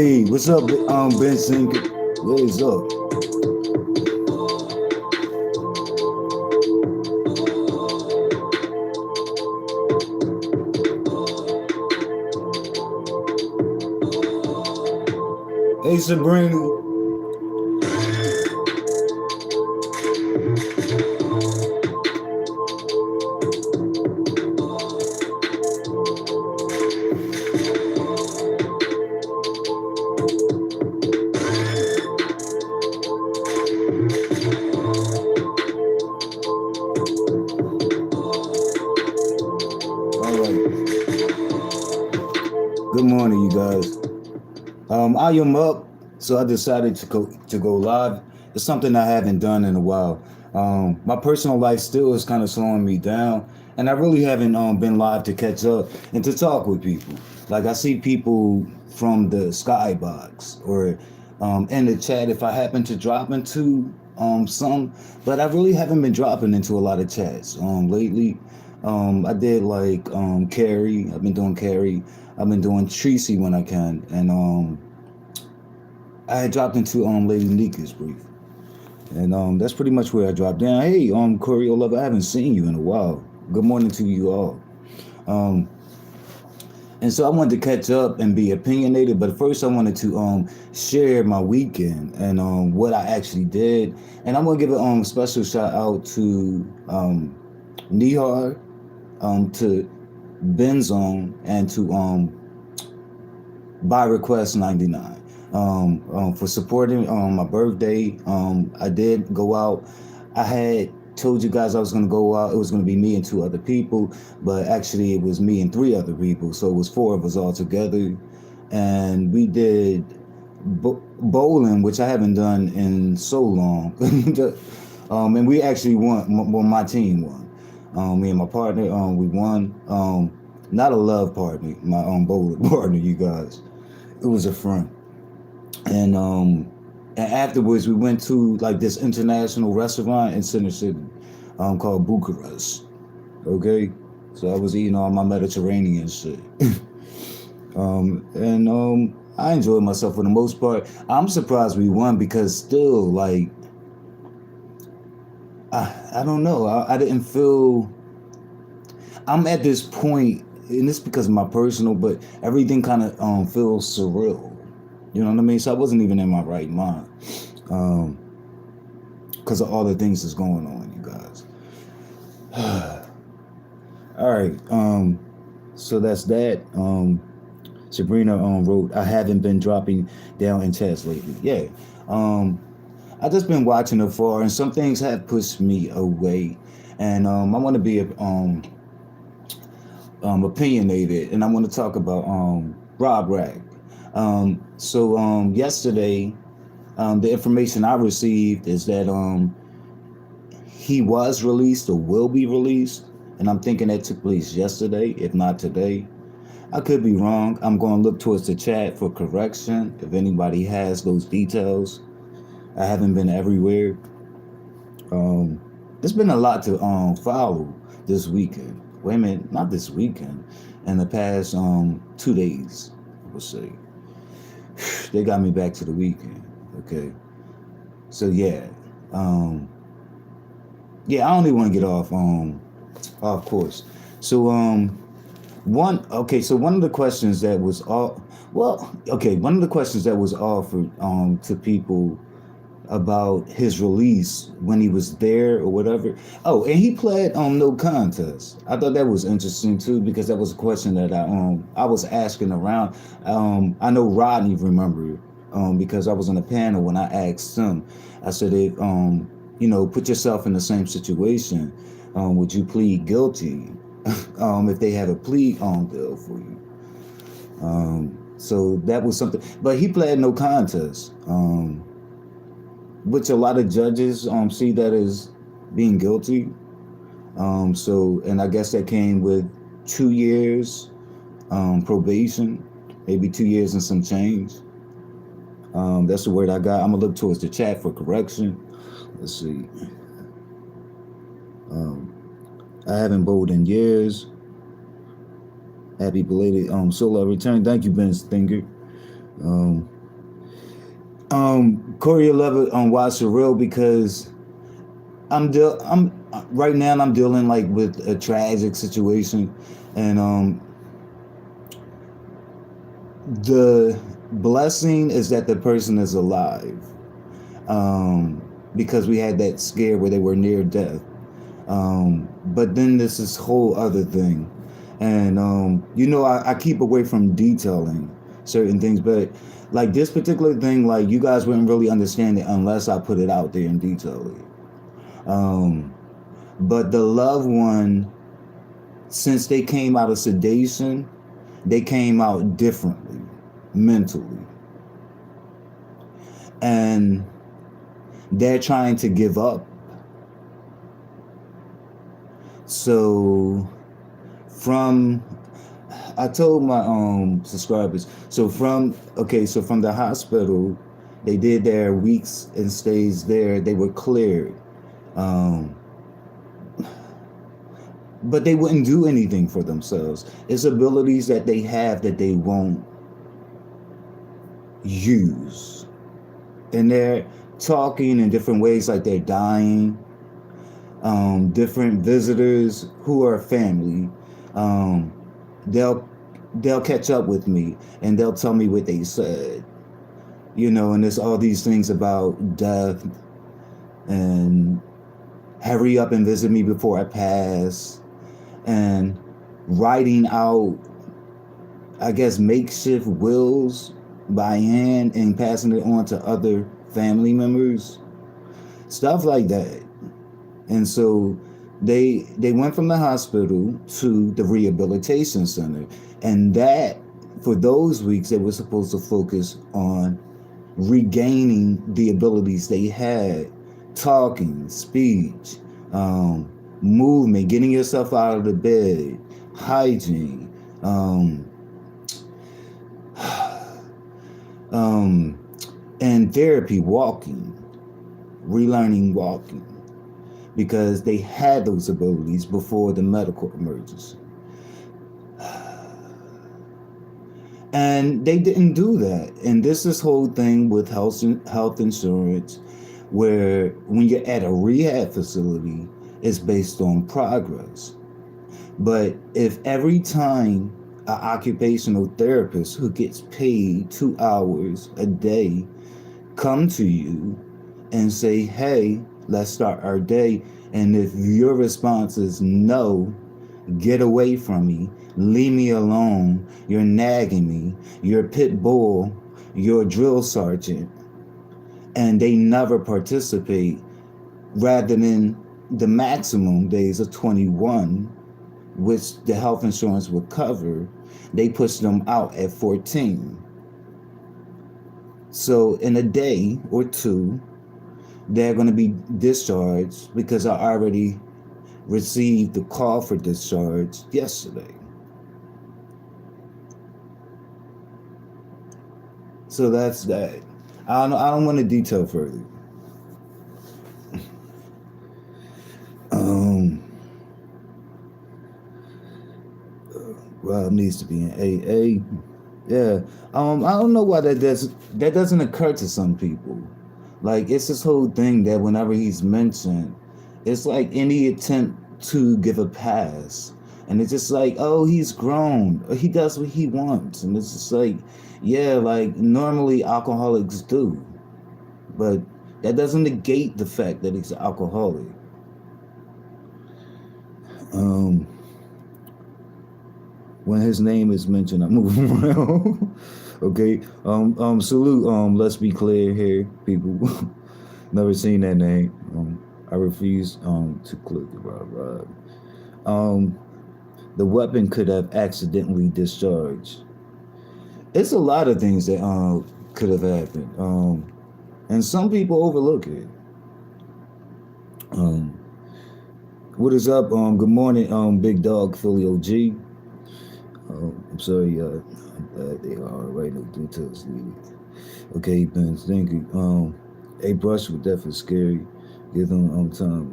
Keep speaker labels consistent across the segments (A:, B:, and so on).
A: Hey, what's up, Ben Singer? What is up? Hey, Sabrina. All right. Good morning, you guys. I am up, so I decided to go live. It's something I haven't done in a while. My personal life still is kind of slowing me down, and I really haven't been live to catch up and to talk with people. Like I see people from the skybox or in the chat if I happen to drop into some, but I really haven't been dropping into a lot of chats lately. I did like Carrie. I've been doing Carrie. I've been doing Tracy when I can, and I had dropped into Lady Nika's brief, and that's pretty much where I dropped down. Hey, Corey Love, I haven't seen you in a while. Good morning to you all. Um, and so I wanted to catch up and be opinionated, but first I wanted to share my weekend and what I actually did, and I'm gonna give a special shout out to Nihar, to Benzone, and to by request 99 for supporting my birthday. I did go out. I had told you guys I was going to go out. It was going to be me and two other people, but actually it was me and three other people, so it was four of us all together, and we did bowling, which I haven't done in so long. And we actually won. Well, my team won. Me and my partner, we won. Not a love partner, my bowling partner, you guys. It was a friend, and afterwards we went to like this international restaurant in Center City, called Bucharest. Okay, so I was eating all my Mediterranean shit, and I enjoyed myself for the most part. I'm surprised we won because still like I don't know. I didn't feel. I'm at this point, and it's because of my personal, but everything kind of feels surreal. You know what I mean? So I wasn't even in my right mind, because of all the things that's going on, you guys. All right. So that's that. Sabrina wrote, I haven't been dropping down in chats lately. Yeah. I just been watching it far, and some things have pushed me away, and I want to be opinionated, and I want to talk about Rob Rag. So yesterday, the information I received is that he was released or will be released, and I'm thinking that took place yesterday, if not today. I could be wrong. I'm going to look towards the chat for correction if anybody has those details. I haven't been everywhere. It's been a lot to follow this weekend. Wait a minute, not this weekend. In the past 2 days, I would say. They got me back to the weekend. Okay. So yeah. Yeah, I don't even want to get off course. So one of the questions that was one of the questions that was offered to people about his release when he was there or whatever. Oh, and he pled no contest. I thought that was interesting too, because that was a question that I was asking around. I know Rodney remembered, because I was on a panel when I asked him. I said, if put yourself in the same situation, would you plead guilty if they had a plea deal for you? So that was something, but he pled no contest. Which a lot of judges see that as being guilty. And I guess that came with 2 years probation, maybe 2 years and some change. That's the word I got. I'm gonna look towards the chat for correction. Let's see. I haven't bowled in years. Happy belated solo return. Thank you, Ben Stinger. Corey Levitt on Watch the Real because I'm right now I'm dealing like with a tragic situation, and the blessing is that the person is alive, because we had that scare where they were near death. But then this whole other thing, and I keep away from detailing certain things, but like this particular thing, like you guys wouldn't really understand it unless I put it out there and detail it. But the loved one, since they came out of sedation, they came out differently mentally, and they're trying to give up. So from I told my subscribers, so from the hospital, they did their weeks and stays there, they were cleared, but they wouldn't do anything for themselves. It's abilities that they have that they won't use, and they're talking in different ways, like they're dying. Different visitors who are family, they'll catch up with me and they'll tell me what they said, and there's all these things about death and hurry up and visit me before I pass, and writing out, I guess, makeshift wills by hand and passing it on to other family members, stuff like that. And so they went from the hospital to the rehabilitation center, and that for those weeks they were supposed to focus on regaining the abilities they had: talking, speech, movement, getting yourself out of the bed, hygiene, and therapy, walking, relearning walking, because they had those abilities before the medical emergency. And they didn't do that. And this whole thing with health insurance, where when you're at a rehab facility, it's based on progress. But if every time an occupational therapist who gets paid 2 hours a day come to you and say, hey, let's start our day, and if your response is no, get away from me, leave me alone, you're nagging me, you're a pit bull, you're a drill sergeant, and they never participate, rather than the maximum days of 21, which the health insurance would cover, they push them out at 14. So in a day or two, they're going to be discharged because I already received the call for discharge yesterday. So that's that. I don't want to detail further. Rob needs to be in AA. Yeah. I don't know why that doesn't occur to some people. Like, it's this whole thing that whenever he's mentioned, it's like any attempt to give a pass. And it's just like, oh, he's grown. He does what he wants. And it's just like, yeah, like normally alcoholics do. But that doesn't negate the fact that he's an alcoholic. When his name is mentioned, I move around. Okay. Salute. Let's be clear here, people. Never seen that name. I refuse to click the Rob. The weapon could have accidentally discharged. It's a lot of things that could have happened. And some people overlook it. What is up? Good morning, Big Dog Philly OG. I'm sorry, they are right, no details needed. Okay, Ben, thank you. A brush with death is scary. Give them time.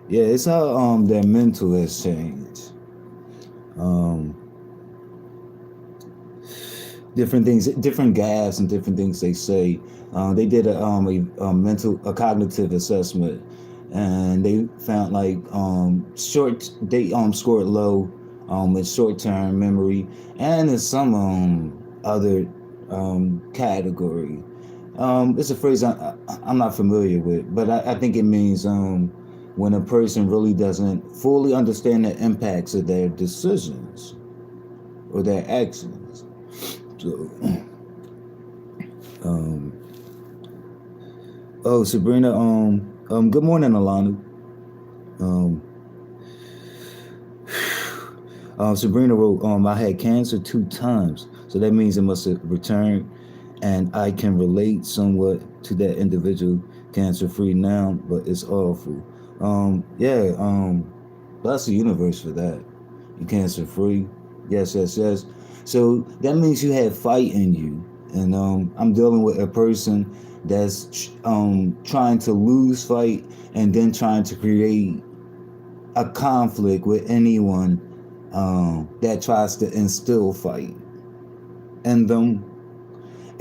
A: Yeah, it's how their mental has changed. different things, different gaps and different things they say. They did a cognitive assessment, and they found like they scored low in short term memory and in some other category. It's a phrase I'm not familiar with, but I think it means when a person really doesn't fully understand the impacts of their decisions or their actions. So, um, oh, Sabrina, good morning, Alana. Um, Sabrina wrote, I had cancer 2 times, so that means it must have returned, and I can relate somewhat to that individual cancer free now, but it's awful. Yeah, bless the universe for that. You cancer free. Yes, yes, yes. So that means you have fight in you. And I'm dealing with a person that's trying to lose fight and then trying to create a conflict with anyone that tries to instill fight in them.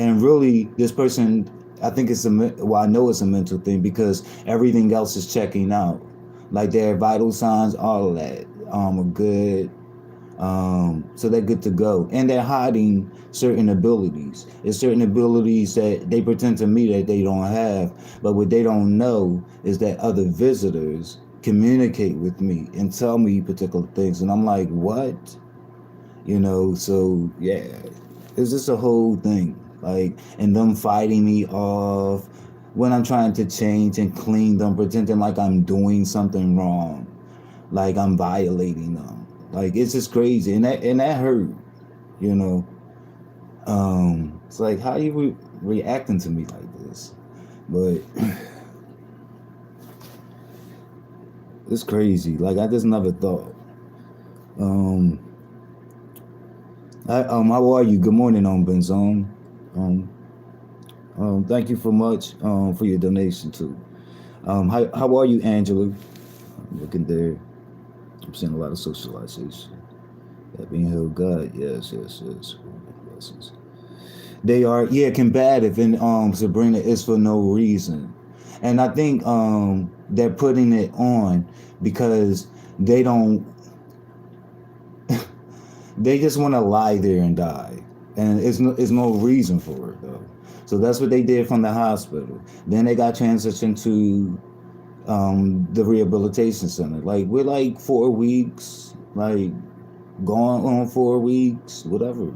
A: And really, this person, I think I know it's a mental thing because everything else is checking out. Like their vital signs, all of that are good. So they're good to go. And they're hiding certain abilities. It's certain abilities that they pretend to me that they don't have. But what they don't know is that other visitors communicate with me and tell me particular things. And I'm like, what? So yeah, it's just a whole thing. Like, and them fighting me off when I'm trying to change and clean them, pretending like I'm doing something wrong, like I'm violating them. Like it's just crazy, and that hurt. You know, it's like how you reacting to me like this, but it's crazy. Like I just never thought. Um, how are you? Good morning, Benzone. Um, thank you so much for your donation too. How are you, Angela? I'm looking there. I'm seeing a lot of socialization. That being held God, yes, yes, yes. Blessings. They are, yeah, combative, and Sabrina is for no reason, and I think they're putting it on because they don't. They just want to lie there and die, and it's no reason for it though. So that's what they did from the hospital. Then they got transitioned to the rehabilitation center. Like we're like 4 weeks, like going on 4 weeks, whatever.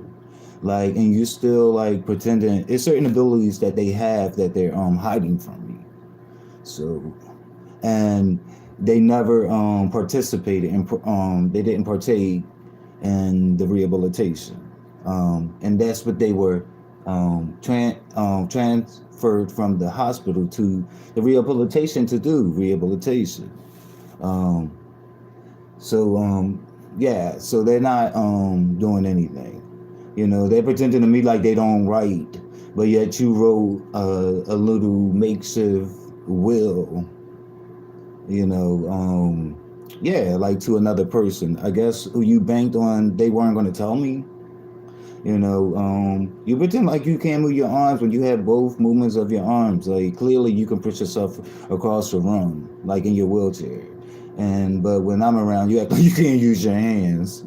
A: Like, and you still like pretending. It's certain abilities that they have that they're hiding from me. So, and they never participated in. They didn't partake in the rehabilitation, and that's what they were transferred from the hospital to the rehabilitation to do rehabilitation. Um, so yeah, so they're not doing anything. They're pretending to me like they don't write, but yet you wrote a little makeshift will. Yeah, like to another person. I guess who you banked on they weren't going to tell me. You pretend like you can't move your arms when you have both movements of your arms. Like clearly you can push yourself across the room, like in your wheelchair. But when I'm around, you act like you can't use your hands.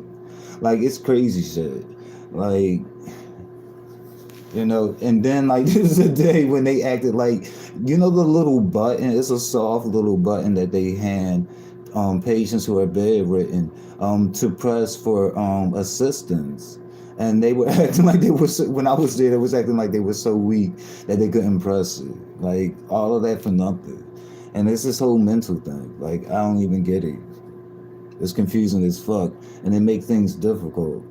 A: Like it's crazy shit. Like and then like this is a day when they acted like the little button. It's a soft little button that they hand patients who are bedridden to press for assistance. And they were acting like they were when I was there. They was acting like they were so weak that they couldn't press it. Like all of that for nothing. And it's this whole mental thing. Like I don't even get it. It's confusing as fuck, and it make things difficult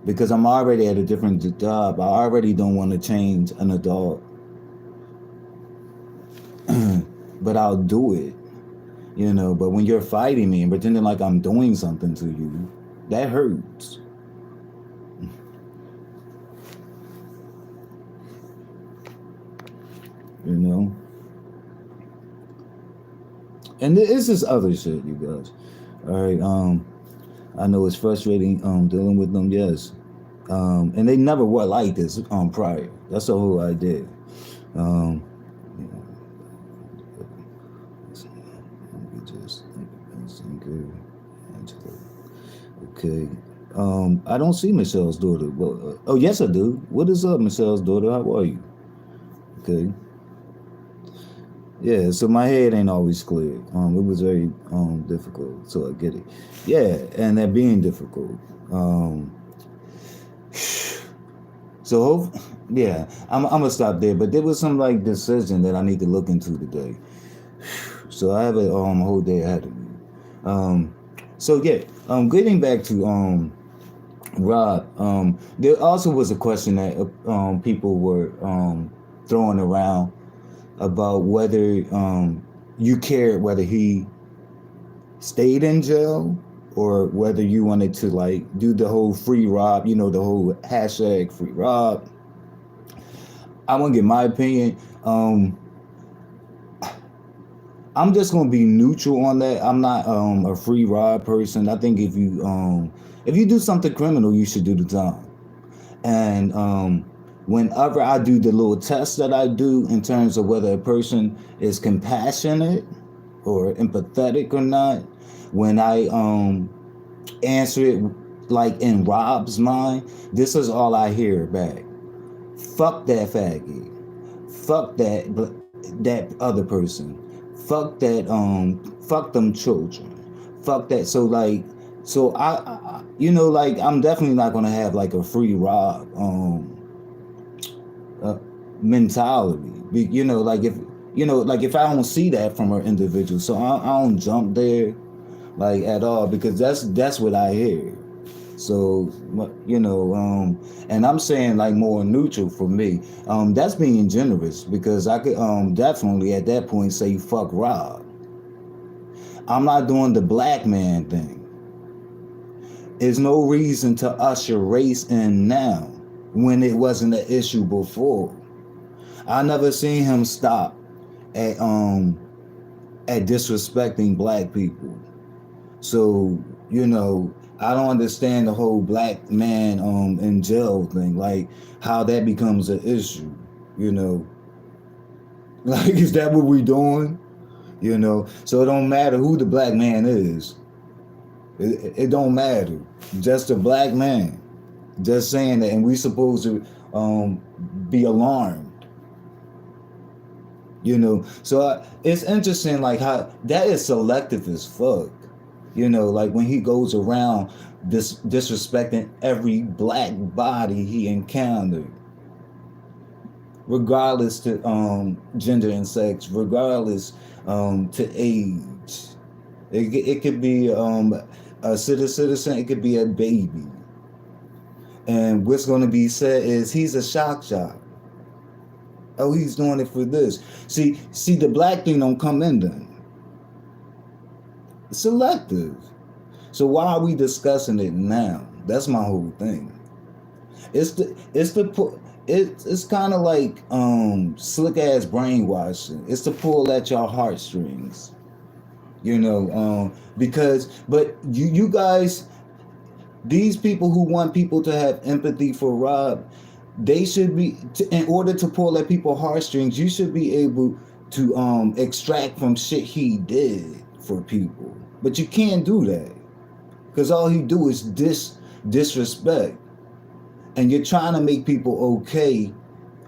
A: because I'm already at a different job. I already don't want to change an adult, but I'll do it. But when you're fighting me and pretending like I'm doing something to you, that hurts. And this is other shit, you guys. All right. I know it's frustrating dealing with them, yes. And they never were like this prior. That's the whole idea. Um, okay. I don't see Michelle's daughter. Well, oh yes, I do. What is up, Michelle's daughter? How are you? Okay. Yeah, so my head ain't always clear. It was very difficult, so I get it. Yeah, and that being difficult. Um, so yeah, I'm gonna stop there. But there was some like decision that I need to look into today. So I have a whole day ahead of me. So yeah, getting back to Rob, there also was a question that people were throwing around about whether you cared whether he stayed in jail or whether you wanted to like do the whole free Rob, the whole hashtag free Rob. I want to get my opinion. I'm just gonna be neutral on that. I'm not a free Rob person. I think if you do something criminal, you should do the time. And whenever I do the little test that I do in terms of whether a person is compassionate or empathetic or not, when I answer it like in Rob's mind, this is all I hear back. Fuck that faggot. Fuck that other person. Fuck that fuck them children. Fuck that. So I like I'm definitely not gonna have like a free Rob mentality. Like if I don't see that from an individual, so I don't jump there like at all because that's what I hear. So and I'm saying like more neutral for me. That's being generous because I could definitely at that point say fuck Rob. I'm not doing the black man thing. There's no reason to usher race in now when it wasn't an issue before. I never seen him stop at disrespecting black people. So, I don't understand the whole black man in jail thing, like how that becomes an issue, Like, is that what we doing? So it don't matter who the black man is. It don't matter. Just a black man. Just saying that, and we supposed to be alarmed. So it's interesting, like how that is selective as fuck. Like when he goes around disrespecting every black body he encountered, regardless to gender and sex, regardless to age. It could be a citizen, it could be a baby. And what's going to be said is he's a shock jock. Oh, he's doing it for this. See, the black thing don't come in then. It's selective. So why are we discussing it now? That's my whole thing. It's kind of like slick ass brainwashing. It's to pull at your heartstrings. But you guys, these people who want people to have empathy for Rob, they should be, in order to pull at people's heartstrings, you should be able to extract from shit he did for people. But you can't do that because all he do is disrespect, and you're trying to make people okay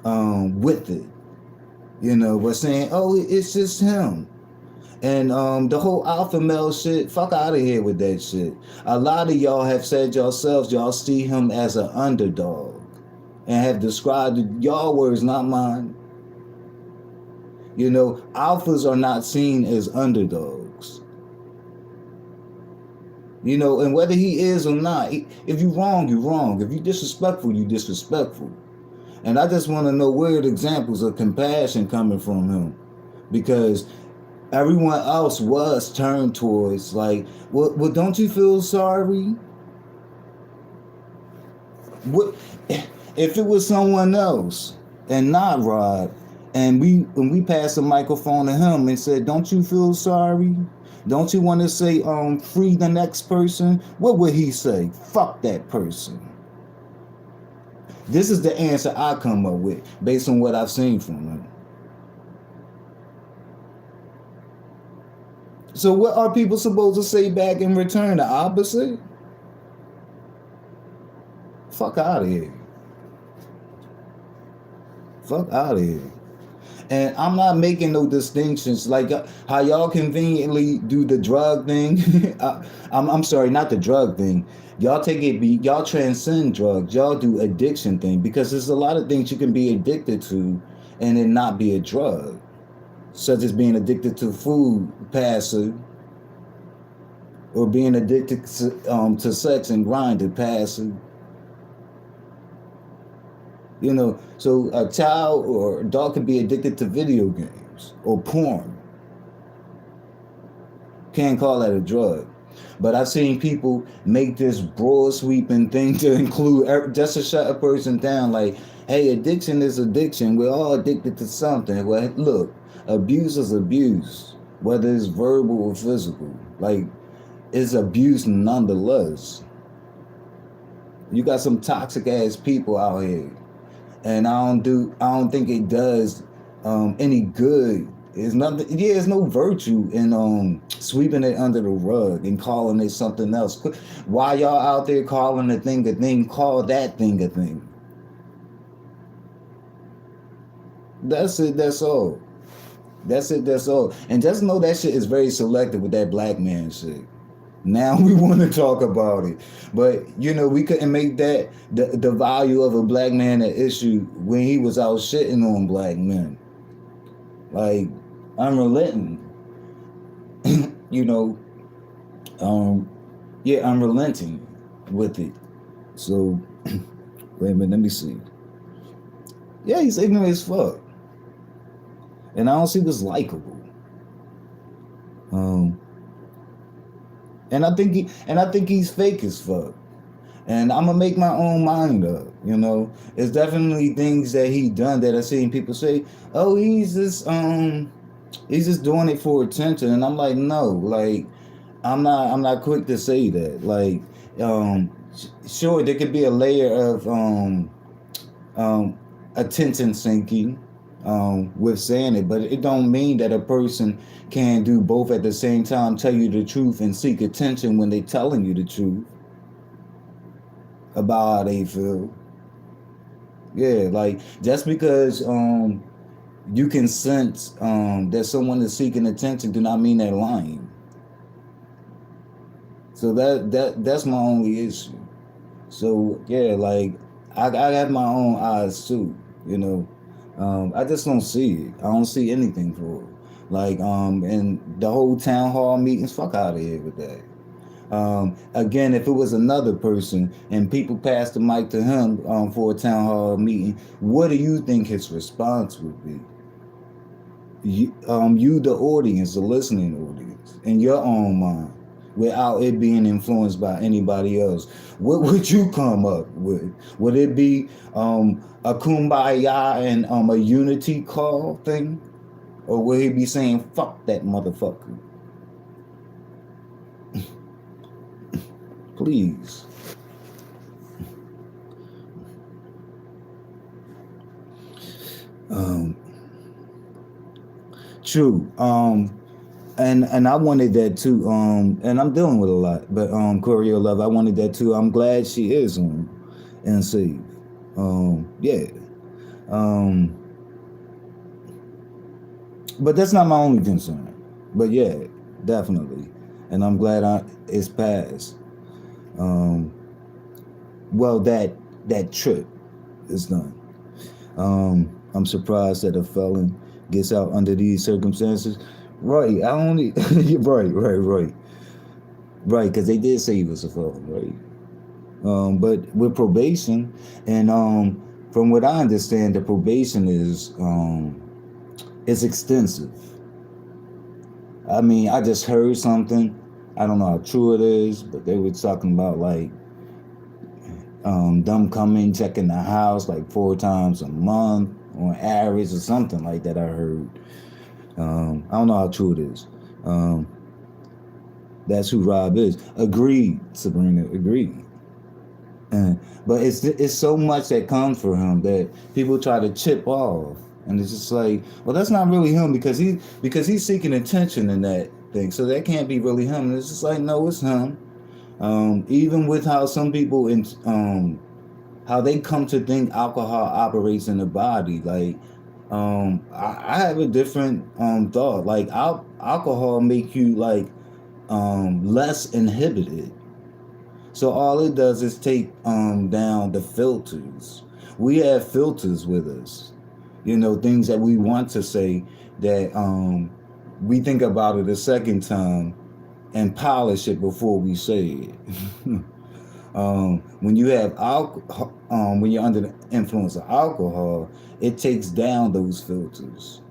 A: with it. But saying, oh, it's just him. And the whole alpha male shit, fuck out of here with that shit. A lot of y'all have said yourselves, y'all see him as an underdog and have described y'all words, not mine. Alphas are not seen as underdogs. And whether he is or not, if you're wrong, you're wrong. If you're disrespectful, you're disrespectful. And I just want to know weird examples of compassion coming from him, because everyone else was turned towards like, well, don't you feel sorry? What if it was someone else and not Rob, and when we passed the microphone to him and said, don't you feel sorry? Don't you want to say free the next person? What would he say? Fuck that person. This is the answer I come up with based on what I've seen from him. So what are people supposed to say back in return? The opposite? Fuck out of here. Fuck out of here. And I'm not making no distinctions like how y'all conveniently do the drug thing. I'm sorry, not the drug thing. Y'all take it, y'all transcend drugs. Y'all do addiction thing because there's a lot of things you can be addicted to and it not be a drug, such as being addicted to food, passive, or being addicted to sex and grinding, passive. You know, so a child or adult could be addicted to video games or porn. Can't call that a drug. But I've seen people make this broad sweeping thing to include just to shut a person down. Like, hey, addiction is addiction. We're all addicted to something. Well, look, abuse is abuse, whether it's verbal or physical. Like, it's abuse nonetheless. You got some toxic ass people out here, and I don't think it does any good. It's nothing. Yeah, there's no virtue in sweeping it under the rug and calling it something else. Why y'all out there calling a thing, call that thing a thing. That's it. That's all. That's it. That's all. And just know that shit is very selective with that black man shit. Now we want to talk about it, but you know we couldn't make that the value of a black man an issue when he was out shitting on black men. Like, unrelenting. You know, yeah, unrelenting with it. So, wait a minute, let me see. Yeah, he's ignorant as fuck, and I don't see this likable. And I think he's fake as fuck. And I'm gonna make my own mind up. You know, it's definitely things that he done that I've seen people say, "Oh, he's just doing it for attention." And I'm like, no, like, I'm not quick to say that. Like, sure, there could be a layer of attention sinking with saying it, but it don't mean that a person can do both at the same time, tell you the truth and seek attention when they telling you the truth about how they feel. Yeah, like just because you can sense that someone is seeking attention do not mean they're lying. So that's my only issue. So yeah, like I have my own eyes too, you know. I just don't see it. I don't see anything for it. Like, and the whole town hall meetings, fuck out of here with that. Again, if it was another person and people passed the mic to him for a town hall meeting, what do you think his response would be? You the audience, the listening audience, in your own mind, without it being influenced by anybody else. What would you come up with? Would it be a kumbaya and a unity call thing? Or would he be saying, fuck that motherfucker? Please. True. And I wanted that too. And I'm dealing with a lot, but Choreo Love, I wanted that too. I'm glad she is on and safe. Yeah. But that's not my only concern. But yeah, definitely. And I'm glad it's passed. Well, that trip is done. I'm surprised that a felon gets out under these circumstances. Right, I only right, because they did say he was a felon, right? But with probation, and from what I understand, the probation is extensive. I mean, I just heard something. I don't know how true it is, but they were talking about like them coming, checking the house like 4 times a month on average or something like that. I heard. I don't know how true it is. That's who Rob is. Agreed, Sabrina. Agreed. And, but it's so much that comes for him that people try to chip off, and it's just like, well, that's not really him because he's seeking attention in that thing, so that can't be really him. And it's just like, no, it's him. Even with how some people how they come to think alcohol operates in the body, like I have a different thought. Like alcohol make you like less inhibited. So all it does is take down the filters. We have filters with us. You know, things that we want to say that we think about it a second time and polish it before we say it. When you have alcohol, when you're under the influence of alcohol, it takes down those filters.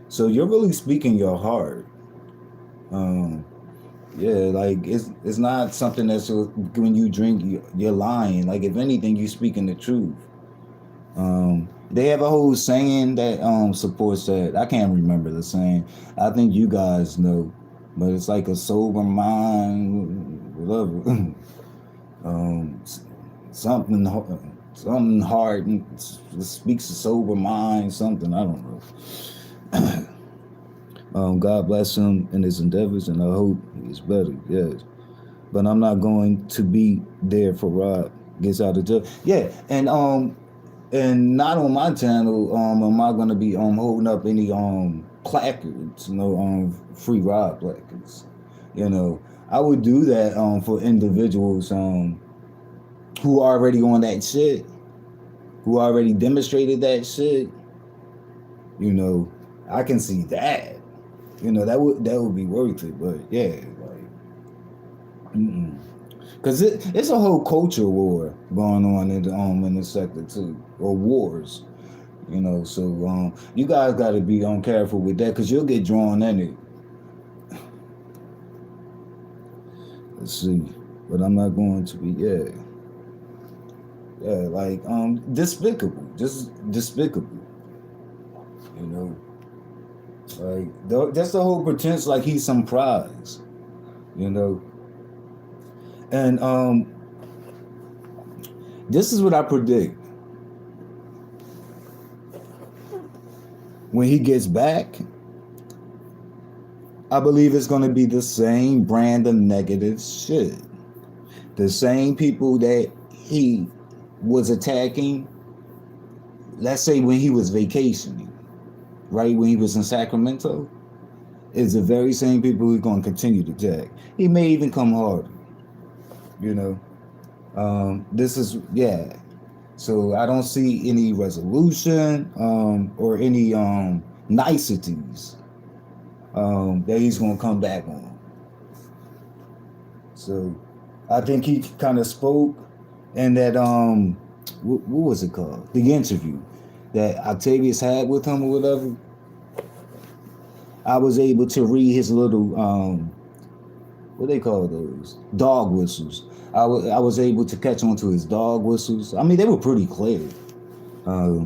A: So you're really speaking your heart. Um, Yeah, like it's not something that's when you drink you're lying. Like if anything, you speaking the truth. They have a whole saying that supports that. I can't remember the saying. I think you guys know, but it's like a sober mind, whatever. um, something something hard speaks a sober mind. Something I don't know. God bless him in his endeavors, and I hope he's better. Yes, but I'm not going to be there for Rob gets out of jail. Yeah, and not on my channel. Am I going to be holding up any placards? You know, free Rob placards. You know, I would do that for individuals who are already on that shit, who already demonstrated that shit. You know, I can see that. You know, that would be worth it. But yeah, like, because it's a whole culture war going on in the sector too, or wars. You know, so you guys got to be careful with that because you'll get drawn in it. Let's see, but I'm not going to be. Yeah, like despicable, just despicable. You know, like that's the whole pretense, like he's some prize. You know, and this is what I predict. When he gets back, I believe it's going to be the same brand of negative shit. The same people that he was attacking, let's say when he was vacationing, right? When he was in Sacramento, is the very same people who's going to continue to attack. He may even come harder, you know. This is, yeah. So I don't see any resolution or any niceties that he's going to come back on. So I think he kind of spoke in that what was it called? The interview that Octavius had with him or whatever. I was able to read his little what they call those dog whistles. I was able to catch on to his dog whistles. I mean, they were pretty clear.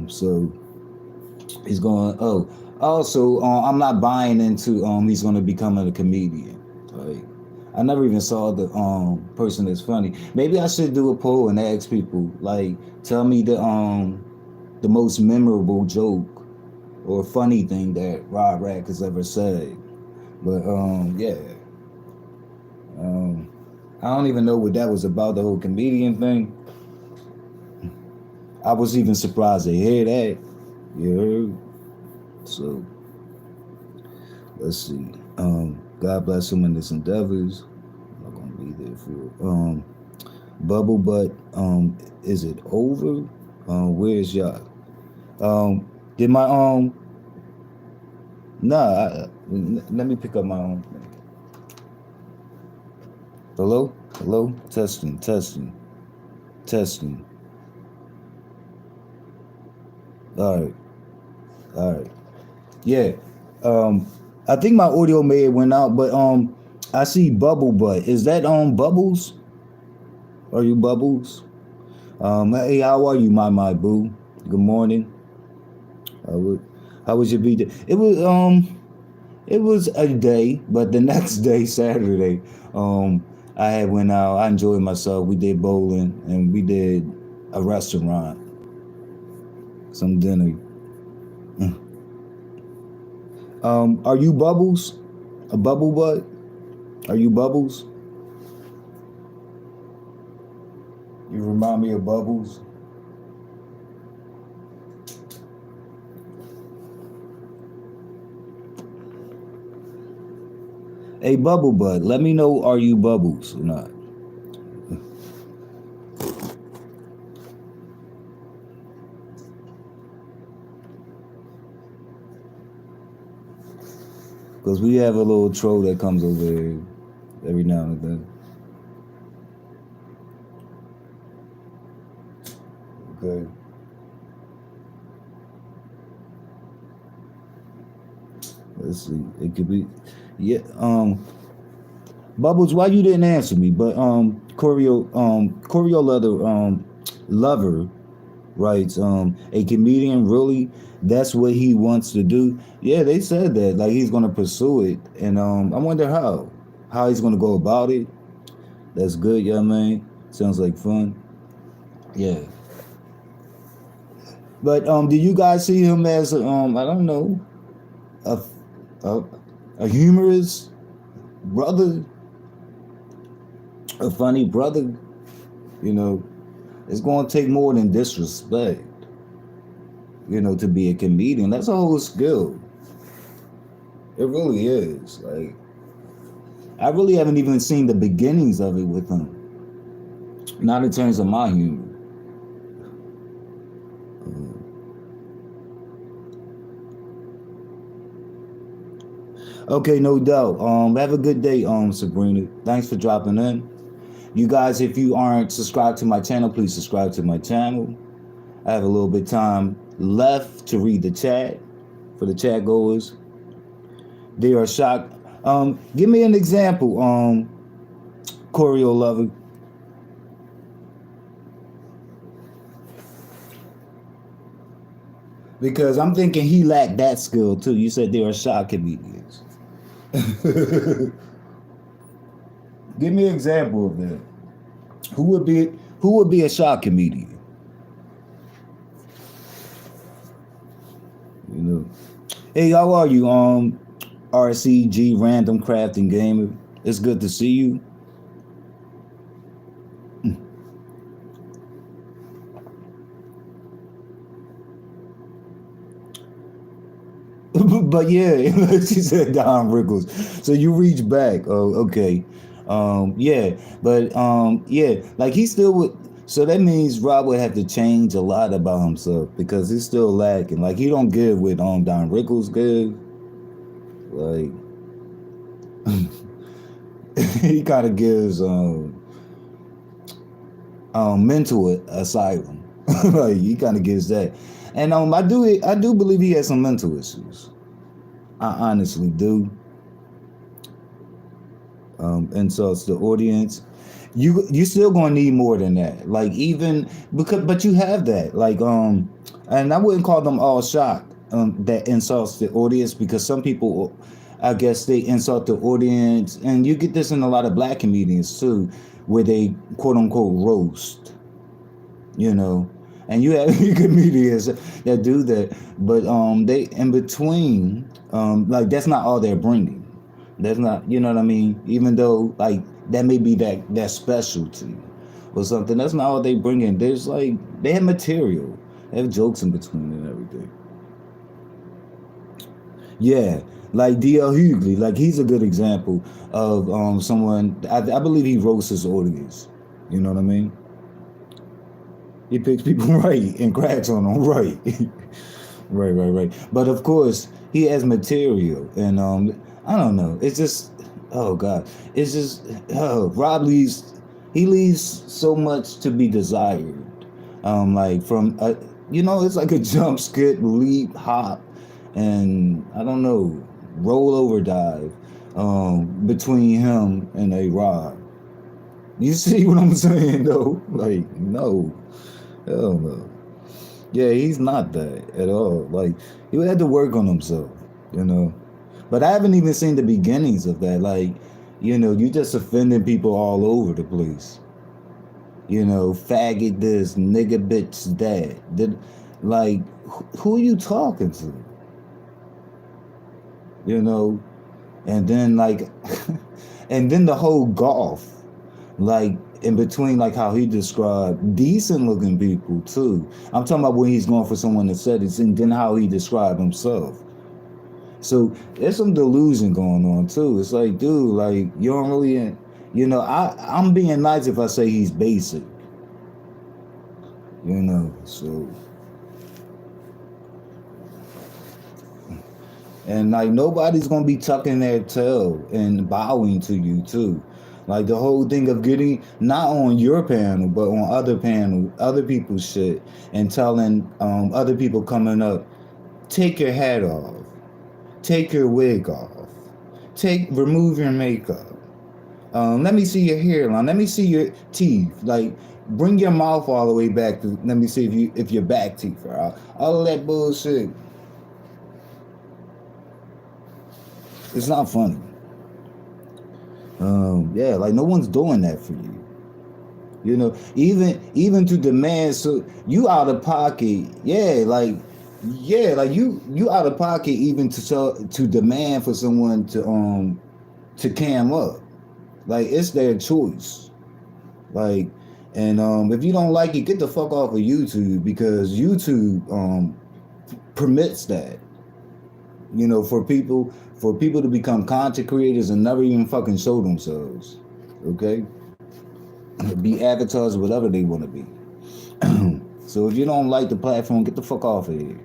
A: So he's going. Oh, also, I'm not buying into he's going to become a comedian. Like, I never even saw the person that's funny. Maybe I should do a poll and ask people, like, tell me the most memorable joke or funny thing that Rod Rack has ever said. But yeah. I don't even know what that was about, the whole comedian thing. I was even surprised to hear that. You heard? So let's see. God bless him in his endeavors. I'm not gonna be there for Bubble Butt. Is it over? Where's y'all? Did my let me pick up my own thing. Hello? Hello? Testing. All right. Yeah. I think my audio may have went out, but I see Bubble Butt. Is that Bubbles? Are you Bubbles? Hey, how are you, my boo? Good morning. How was your B-Day? It was a day, but the next day, Saturday, I had went out. I enjoyed myself. We did bowling and we did a restaurant, some dinner. Are you Bubbles? A bubble butt? Are you Bubbles? You remind me of Bubbles. Hey, Bubble Butt, let me know, are you Bubbles or not? Because we have a little troll that comes over here every now and then. Okay. Let's see. It could be, yeah. Bubbles, why you didn't answer me? But Choreo Leather Lover writes, a comedian really, that's what he wants to do. Yeah, they said that like he's gonna pursue it, and I wonder how he's gonna go about it. That's good, yeah, man. Sounds like fun. Yeah. But do you guys see him as I don't know, a a, a humorous brother, a funny brother? You know, it's going to take more than disrespect. You know, to be a comedian, that's a whole skill. It really is. Like, I really haven't even seen the beginnings of it with him. Not in terms of my humor. Okay, no doubt. Have a good day, Sabrina. Thanks for dropping in. You guys, if you aren't subscribed to my channel, please subscribe to my channel. I have a little bit of time left to read the chat for the chat goers. They are shocked. Give me an example, Choreo Lover. Because I'm thinking he lacked that skill too. You said they are shock comedians. Give me an example of that. Who would be a shock comedian? You know. Hey, how are you? RCG Random Crafting Gamer. It's good to see you. But yeah, she said Don Rickles. So you reach back. Oh, okay. Yeah, but yeah, like he still would. So that means Rob would have to change a lot about himself because he's still lacking. Like he don't give what Don Rickles give. Like he kind of gives mental asylum. Like he kind of gives that. And I do believe he has some mental issues. I honestly do. Insults the audience. You still gonna need more than that. Like even but you have that. Like and I wouldn't call them all shocked that insults the audience because some people I guess they insult the audience and you get this in a lot of black comedians too, where they quote unquote roast. You know, and you have comedians that do that, but they in between, like that's not all they're bringing. That's not, you know what I mean. Even though like that may be that specialty or something, that's not all they bring in. There's like they have material, they have jokes in between and everything. Yeah, like D.L. Hughley, like he's a good example of someone. I believe he roasts his audience. You know what I mean? He picks people right and cracks on them right. Right. But of course, he has material, and I don't know. It's just, oh god, it's just, Rob leaves. He leaves so much to be desired. Like from, it's like a jump, skip, leap, hop, and I don't know, roll over dive, between him and a Rob. You see what I'm saying though? Like no. Hell no. Yeah, he's not that at all. Like he would have to work on himself, you know. But I haven't even seen the beginnings of that. Like, You just offending people all over the place. Faggot this, nigga bitch that. Like, who are you talking to? And then like, and then the whole golf, like in between, like how he described decent looking people too. I'm talking about when he's going for someone that said it, and then how he described himself. So there's some delusion going on too. It's like, dude, like you don't really, I'm being nice if I say he's basic. So. And like nobody's gonna be tucking their tail and bowing to you too. Like the whole thing of getting not on your panel, but on other people's shit, and telling other people coming up, take your hat off, take your wig off, remove your makeup. Let me see your hairline. Let me see your teeth. Like bring your mouth all the way back. Let me see if your back teeth are out. All of that bullshit. It's not funny. Yeah, like no one's doing that for you. Even to demand, so you out of pocket. Like you out of pocket even to demand for someone to cam up. Like it's their choice. Like, and if you don't like it, get the fuck off of YouTube, because YouTube permits that. For people to become content creators and never even fucking show themselves. Okay? Be avatars, whatever they want to be. So if you don't like the platform, get the fuck off of here.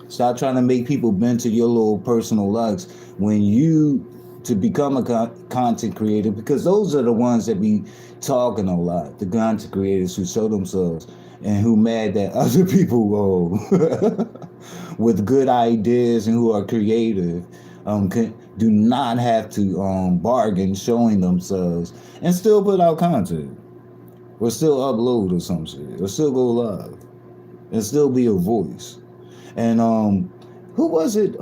A: Stop trying to make people bend to your little personal likes when you to become a content creator, because those are the ones that be talking a lot. The content creators who show themselves and who mad that other people with good ideas and who are creative do not have to bargain showing themselves and still put out content, or still upload or some shit, or still go live and still be a voice. And who was it?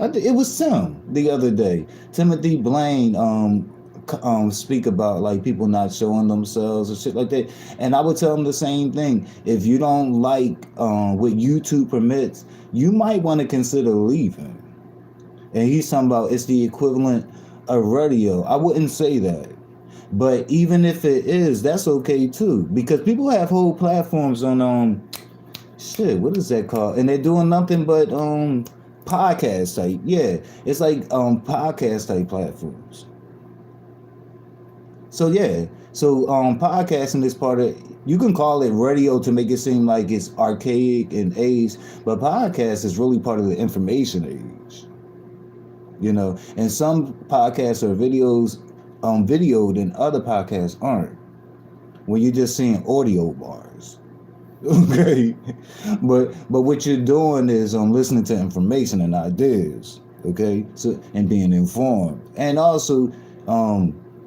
A: It was Tim the other day. Timothy Blaine speak about like people not showing themselves or shit like that. And I would tell them the same thing. If you don't like what YouTube permits, you might want to consider leaving. And he's talking about it's the equivalent of radio. I wouldn't say that. But even if it is, that's okay too. Because people have whole platforms on what is that called? And they're doing nothing but podcast type. Yeah. It's like podcast type platforms. So yeah. So podcasting is part of, you can call it radio to make it seem like it's archaic and aged, but podcast is really part of the information age. And some podcasts are videoed and other podcasts aren't. When you're just seeing audio bars. Okay. But what you're doing is listening to information and ideas. Okay. So, and being informed. And also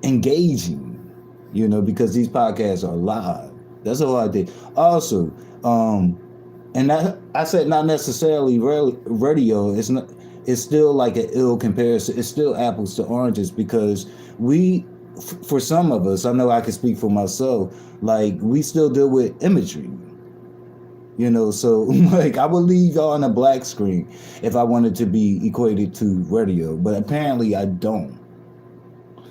A: engaging. Because these podcasts are live. That's all I did. Also, and I said not necessarily radio. It's still like an ill comparison. It's still apples to oranges, because for some of us, I know I can speak for myself, like we still deal with imagery. So like I would leave y'all on a black screen if I wanted to be equated to radio, but apparently I don't.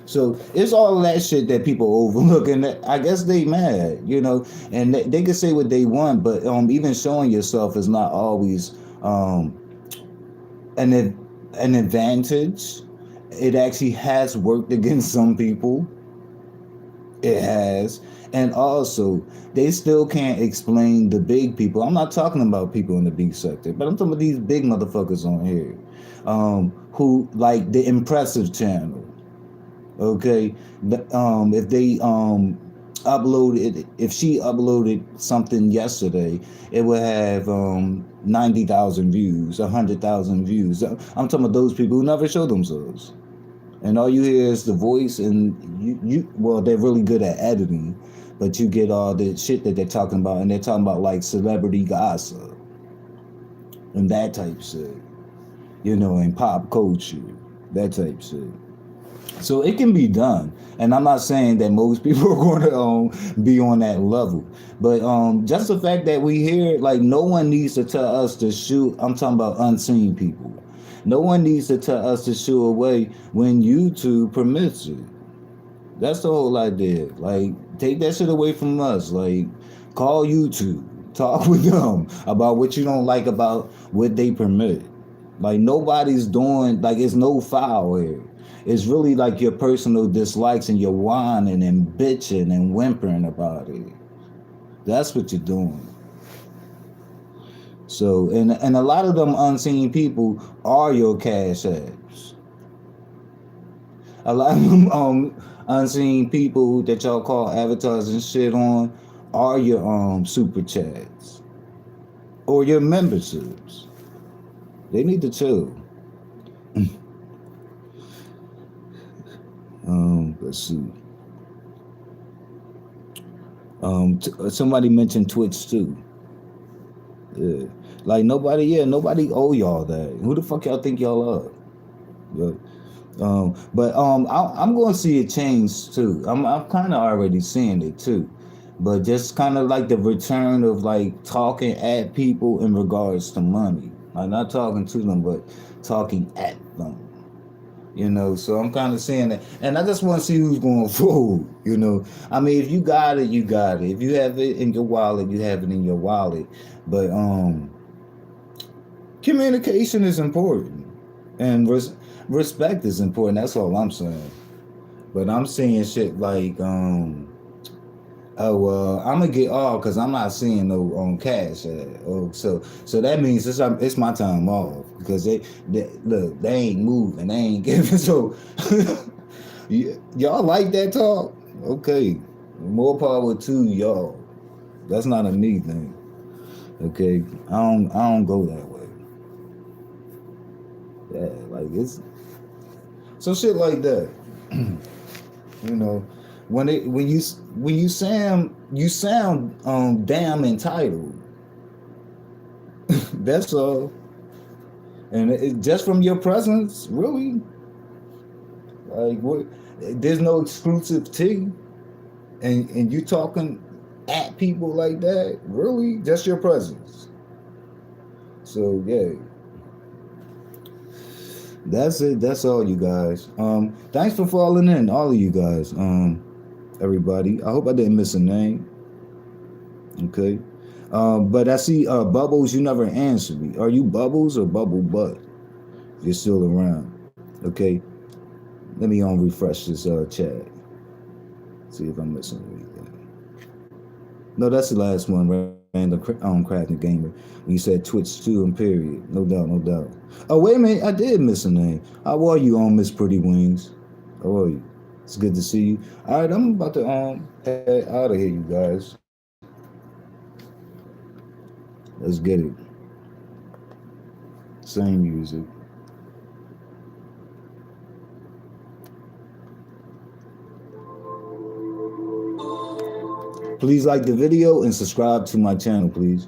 A: So it's all of that shit that people overlook, and I guess they mad, and they can say what they want, but even showing yourself is not always an advantage. It actually has worked against some people. It has. And also, they still can't explain the big people. I'm not talking about people in the big sector, but I'm talking about these big motherfuckers on here who like the impressive channel. Okay, if they if she uploaded something yesterday, it would have 90,000 views, 100,000 views. I'm talking about those people who never show themselves, and all you hear is the voice, and well, they're really good at editing, but you get all the shit that they're talking about, and they're talking about like celebrity gossip and that type shit, and pop culture, that type shit. So it can be done, and I'm not saying that most people are going to be on that level, but just the fact that we hear, like, no one needs to tell us to shoot. I'm talking about unseen people. No one needs to tell us to shoo away when YouTube permits it. That's the whole idea. Like, take that shit away from us. Like, call YouTube, talk with them about what you don't like about what they permit. Like, nobody's doing, like, it's no foul here. It's really like your personal dislikes and you're whining and bitching and whimpering about it. That's what you're doing. So, and a lot of them unseen people are your cash apps. A lot of them unseen people that y'all call avatars and shit on are your super chats or your memberships. They need to chill. Let's see. Somebody mentioned Twitch too. Yeah. Like nobody owe y'all that. Who the fuck y'all think y'all are? I'm going to see a change too. I'm kind of already seeing it too, but just kind of like the return of like talking at people in regards to money. Like not talking to them, but talking at them. You know, so I'm kind of seeing that, and I just want to see who's going forward. You know, I mean, if you got it, you got it. If you have it in your wallet, you have it in your wallet. But communication is important, and respect is important. That's all I'm saying. But I'm seeing shit like, I'm gonna get off because I'm not seeing no on cash. So that means it's my time off because they ain't moving, they ain't giving. So y'all like that talk? Okay, more power to y'all. That's not a me thing. Okay, I don't go that way. Yeah, like it's so shit like that. You know, when you sound damn entitled. That's all. And just from your presence, really, like what? There's no exclusive tea, and you talking at people like that, really, just your presence. So yeah. That's it. That's all, you guys. Thanks for falling in, all of you guys. Everybody. I hope I didn't miss a name. Okay. But I see Bubbles, you never answered me. Are you Bubbles or Bubble Butt? You're still around. Okay. Let me refresh this chat. See if I'm missing anything. No, that's the last one, Random Crafting Gamer. When you said Twitch 2 and period. No doubt, no doubt. Oh, wait a minute. I did miss a name. How are you Miss Pretty Wings? How are you? It's good to see you. All right, I'm about to head out of here, you guys. Let's get it. Same music. Please like the video and subscribe to my channel, please.